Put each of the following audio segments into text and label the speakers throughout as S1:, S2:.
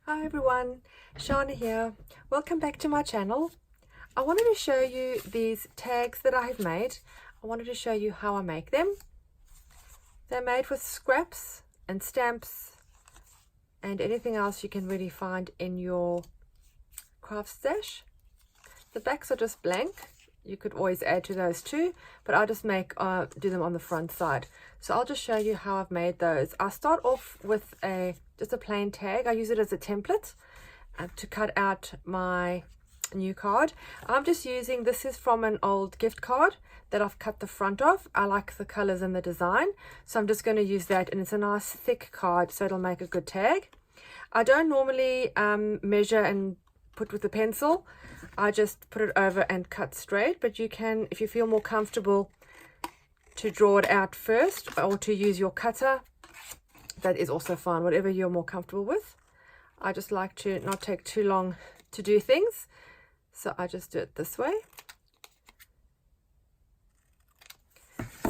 S1: Hi everyone, Shana here. Welcome back to my channel. I wanted to show you these tags that I have made. I wanted to show you how I make them. They're made with scraps and stamps and anything else you can really find in your craft stash. The backs are just blank. You could always add to those too, but I'll just do them on the front side. So I'll just show you how I've made those. I start off with just a plain tag. I use it as a template to cut out my new card. I'm just using, this is from an old gift card that I've cut the front of. I like the colors and the design, so I'm just going to use that, and it's a nice thick card, so it'll make a good tag. I don't normally measure and put with a pencil. I just put it over and cut straight, but you can, if you feel more comfortable, to draw it out first or to use your cutter. That is also fine, whatever you're more comfortable with. I just like to not take too long to do things, so I just do it this way.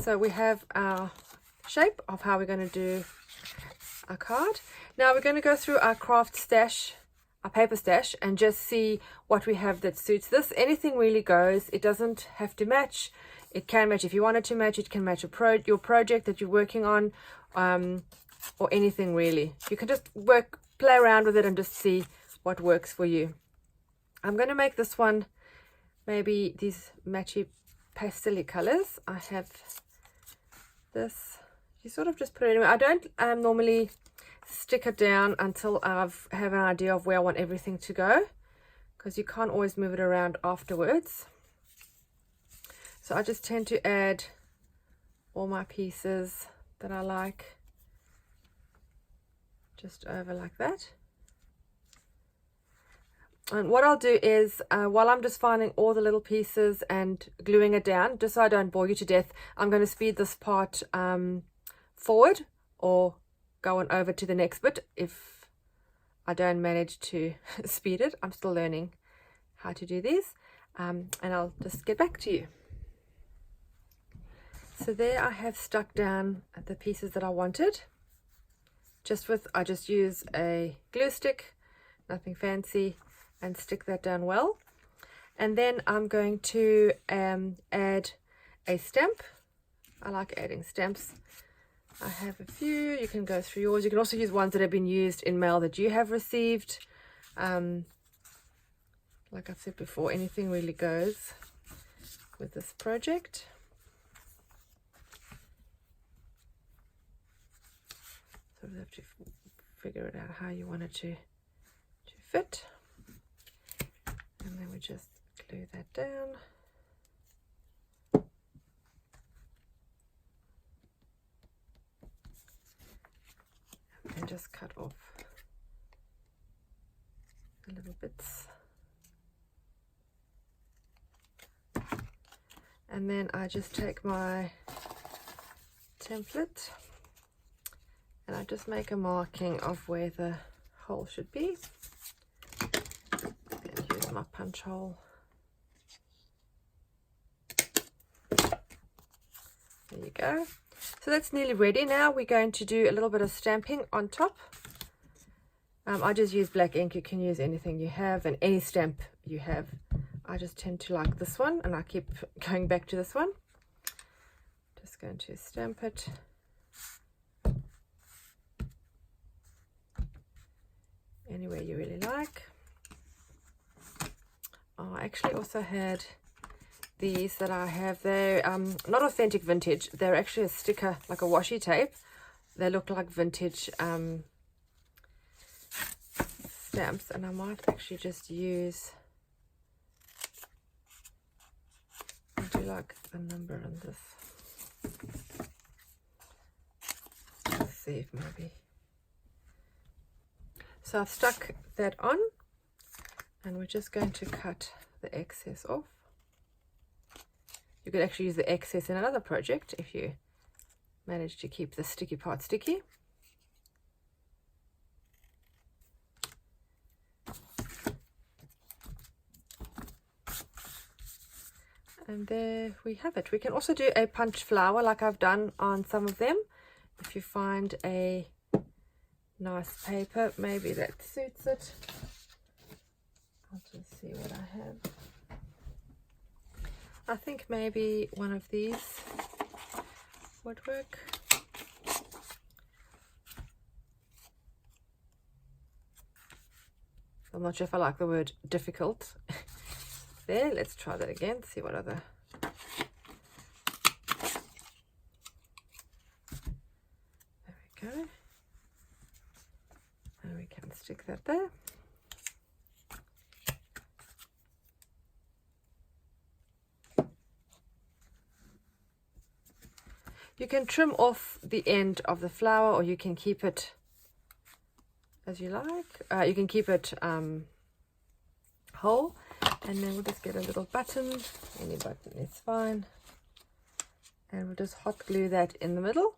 S1: So we have our shape of how we're going to do our card. Now we're going to go through our craft stash, our paper stash, and just see what we have that suits this. Anything really goes. It doesn't have to match. It can match if you want it to match. It can match your project that you're working on, or anything really. You can just play around with it and just see what works for you. I'm going to make this one maybe these matchy pastel colors. I have this. You sort of just put it in. I don't normally stick it down until I have an idea of where I want everything to go, because you can't always move it around afterwards. So I just tend to add all my pieces that I like just over like that. And what I'll do is, while I'm just finding all the little pieces and gluing it down, just so I don't bore you to death, I'm going to speed this part forward or go on over to the next bit if I don't manage to speed it. I'm still learning how to do these, and I'll just get back to you. So there I have stuck down the pieces that I wanted. I just use a glue stick, nothing fancy, and stick that down well. And then I'm going to add a stamp. I like adding stamps. I have a few. You can go through yours. You can also use ones that have been used in mail that you have received. Like I've said before, anything really goes with this project. So you have to figure it out how you want it to fit. And then we just glue that down. And just cut off the little bits. And then I just take my template and I just make a marking of where the hole should be. And use my punch hole. There you go. So that's nearly ready. Now we're going to do a little bit of stamping on top. I just use black ink. You can use anything you have and any stamp you have. I just tend to like this one, and I keep going back to this one. Just going to stamp it. Anywhere you really like. Oh, I actually also had these that I have. They're not authentic vintage. They're actually a sticker, like a washi tape. They look like vintage stamps, and I might actually just use, I do like the number on this. Let's see if maybe. So I've stuck that on, and we're just going to cut the excess off. You could actually use the excess in another project if you manage to keep the sticky part sticky. And there we have it. We can also do a punch flower like I've done on some of them. If you find a nice paper, maybe that suits it. I'll just see what I have. I think maybe one of these would work. I'm not sure if I like the word difficult. There, let's try that again, see what other. There we go. And we can stick that there. You can trim off the end of the flower, or you can keep it as you like. You can keep it whole, and then we'll just get a little button. Any button is fine, and we'll just hot glue that in the middle.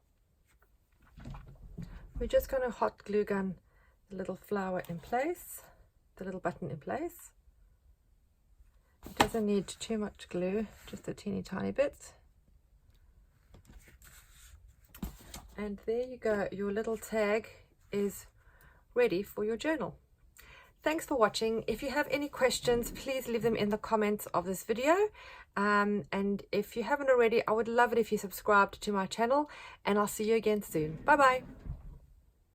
S1: We're just going to hot glue gun the little flower in place, the little button in place. It doesn't need too much glue, just a teeny tiny bit. And there you go, your little tag is ready for your journal. Thanks for watching. If you have any questions, please leave them in the comments of this video. And if you haven't already, I would love it if you subscribed to my channel, and I'll see you again soon. Bye bye.